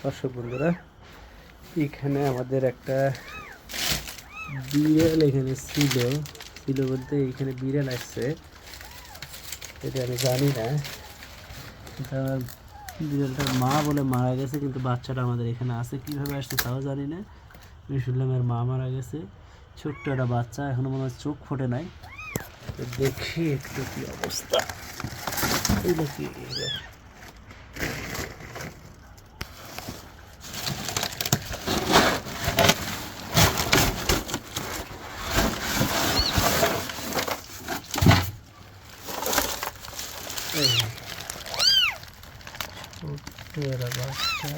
দর্শক বন্ধুরা, এখানে আমাদের একটা বিড়াল এখানে ছিল বলতে এখানে বিড়াল আসছে, এটা আমি জানি না। আমার বিড়ালটার মা বলে মারা গেছে, কিন্তু বাচ্চাটা আমাদের এখানে আছে, কীভাবে আসছে তাও জানি না। আমি শুনলাম এর মা মারা গেছে, ছোট্ট একটা বাচ্চা, এখনো মনে হয় চোখ ফোটে নাই। তো দেখি একটু কি অবস্থা। এই দেখি বাচ্চা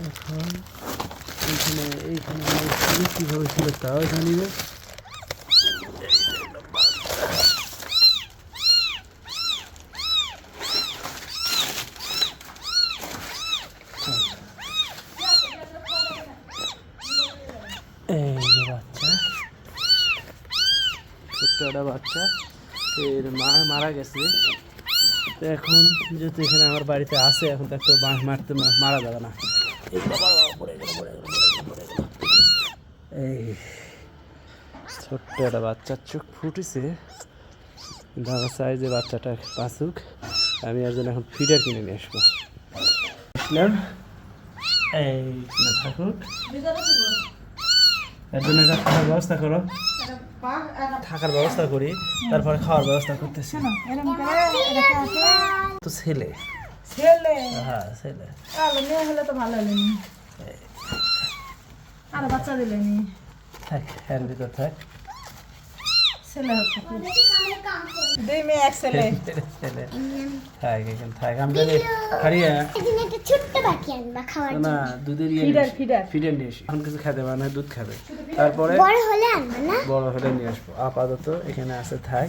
এখন এইখানে কীভাবে ছিল তাও জানি না। এই যে বাচ্চা, ছোট্ট একটা বাচ্চা, এর মা মারা গেছে। তো এখন যেহেতু এখানে আমার বাড়িতে আছে, এখন তো একটু মারা যাবে না। এই ছোট্ট একটা বাচ্চার চোখ ফুটেছে, কিন্তু আমার চাই যে বাচ্চাটা বাঁচুক। আমি এর জন্য এখন ফিডার কিনে নিয়ে আসবো। এই না থাকুক, এর জন্য একটা থাকার ব্যবস্থা করো, থাকার ব্যবস্থা করি, তারপরে খাওয়ার ব্যবস্থা করতেছি। তো ছেলে হ্যাঁ ছেলে মেয়ে হলে তো ভালো হলেনি, আর বাচ্চা দিলেনি। থাক, এর ভিতর থাক, ছেলে হচ্ছে দুই মেয়ে এক ছেলে। ছেলে থাক, এখানে থাক। আমি জানি হারিয়ে না দুধের ফিডার নিয়ে আসি। এখন কিছু খেতে পারে না, দুধ খাবে, তারপরে বড় হলে নিয়ে আসবো। আপাতত এখানে আছে, থাক।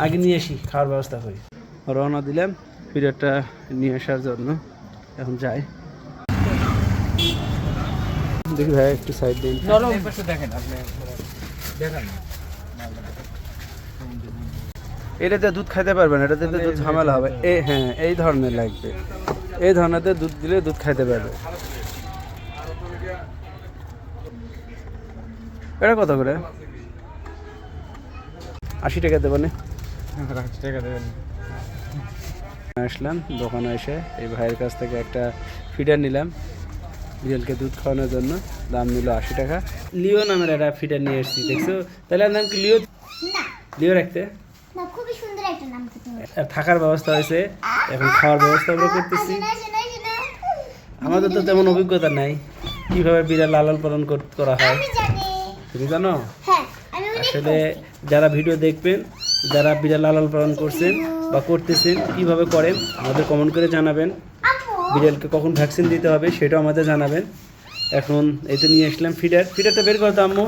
আগে নিয়ে আসি, খাওয়ার ব্যবস্থা করি। রওনা দিলাম ফিডারটা নিয়ে আসার জন্য, এখন যাই। দেখি ভাই একটু সাইড দিন। এটাতে দুধ খাইতে পারবেন, এটাতে দুধ ঝামেলা হবে। হ্যাঁ, এই ধরনের লাগবে, এই ধরনের দুধ দিলে দুধ খাইতে পারবে। এটা কত করে? 80 টাকা দেবেন? 80 টাকা দেবেন। আসলাম দোকানে এসে এই ভাইয়ের কাছ থেকে একটা ফিডার নিলাম বিড়ালকে দুধ খাওয়ানোর জন্য। দাম নিল 80 টাকা। লিও নামের একটা ফিডার নিয়ে এসেছি, দেখছো? তাহলে নাম কি লিও? লিও রাখতে খুবই সুন্দর একটা নাম। থাকার ব্যবস্থা হয়েছে, এখন খাওয়ার ব্যবস্থা আমরা করতেছি। আমাদের তো তেমন অভিজ্ঞতা নাই কিভাবে বিড়াল লালন পালন করা হয়, তুমি জানো? আসলে যারা ভিডিও দেখবেন, যারা বিড়াল লালন পালন করছেন বা করতেছেন, কিভাবে করেন আমাদের কমেন্ট করে জানাবেন। বিড়ালকে কখন ভ্যাকসিন দিতে হবে সেটাও আমাদের জানাবেন। এখন এই তো নিয়ে আসলাম ফিডারটা বের করতো আম্মু।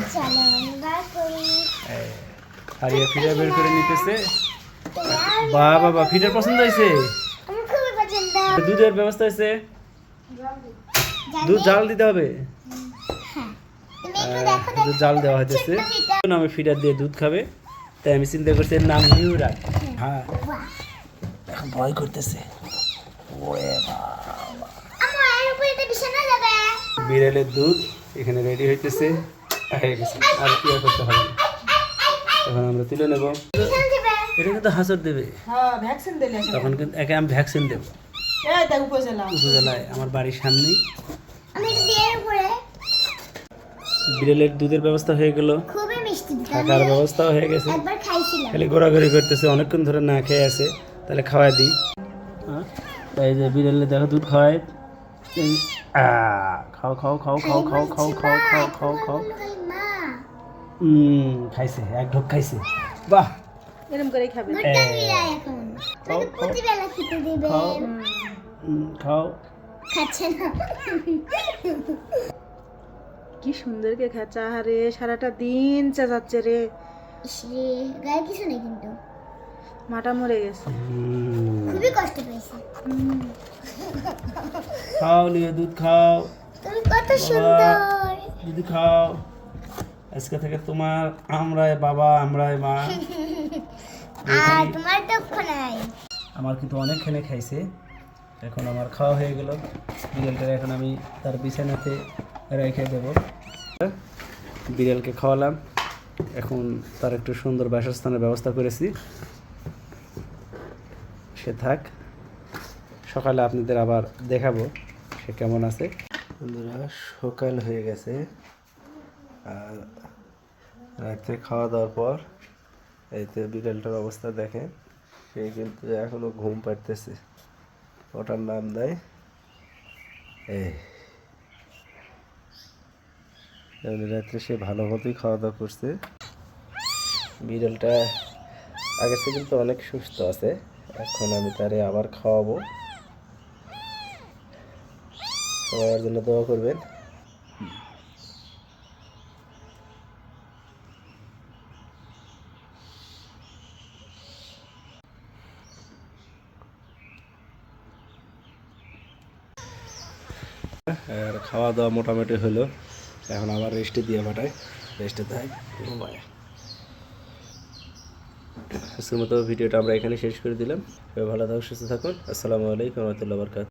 হারিয়া ফিডার বের করে নিতেছে। বাবা ফিডার পছন্দ হয়েছে, দুধের ব্যবস্থা হয়েছে, দুধ জাল দিতে হবে, দুধ জাল দেওয়া হয়েছে। আমি ফিডার দিয়ে দুধ খাবে, তাই আমি চিন্তা করছি এর নাম নিউ রাখ। হ্যাঁ, এখন ভয় করতেছে। বিড়ালের দুধ এখানে রেডি হইতেছে, হয়ে গেছে, আর কি করতে হবে না। তখন আমরা তুলে নেব। এটা কিন্তু হাসর দেবে, তখন কিন্তু একে আমি ভ্যাকসিন দেবো উপজেলায়, আমার বাড়ির সামনেই। বিড়ালের দুধের ব্যবস্থা হয়ে গেল, থাকার ব্যবস্থাও হয়ে গেছে, খালি ঘোরাঘুরি করতেছে, অনেকক্ষণ ধরে না খেয়ে আছে, তাহলে খাওয়াই দিই। এই যে বিড়ালে দেখো দুধ খাওয়াই, খাও খাও খাও খাও খাও খাও খাও খাও খাও খাও। খাইছে, এক ঢোক খাইছে। বাহ, এরকম করে খাবে। খাও। কি সুন্দর কে খেঁচা, হারে সারাটা দিন চেঁচাচ্ছে রে। গায়ে কিছু নেই, কিন্তু মাটা মরে গেছে, খুবই কষ্ট পেয়েছে। খাও লিও, দুধ খাও, তুমি কত সুন্দর। দুধ খাও, আজকে থেকে তোমার আমরাই বাবা, আমরাই মা। আর তোমার তো আমার কিন্তু অনেকখানে খাইছে। এখন আমার খাওয়া হয়ে গেল। বিড়ালটা এখন আমি তার বিছানাতে রেখে দেব। বিড়ালকে খাওয়ালাম, এখন তার একটু সুন্দর বাসস্থানের ব্যবস্থা করেছি। সে থাক, সকালে আপনাদের আবার দেখাবো সে কেমন আছে। বন্ধুরা, সকাল হয়ে গেছে আর রাত্রে খাওয়া দাওয়ার পর এইতে বিড়ালটার অবস্থা দেখেন। সে কিন্তু এখনো ঘুম পাড়তেছে, ওটার নাম দেয় এই। রাত্রে সে ভালো মতোই খাওয়া দাওয়া করছে। বিড়ালটা আগের থেকে কিন্তু অনেক সুস্থ আছে। এখন আমি তারে আবার খাওয়াবো। সবাই এর জন্য দোয়া করবেন। আর খাওয়া দাওয়া মোটামুটি হলো, এখন আবার রেস্টে দিয়ে পাঠায়, রেস্টে থাক ঘুমায়। আজকের মতো ভিডিওটা আমরা এখানে শেষ করে দিলাম। সবাই ভালো থাকুন, সুস্থ থাকুন। আসসালামু আলাইকুম ওয়া রাহমাতুল্লাহি ওয়া বারাকাতুহু।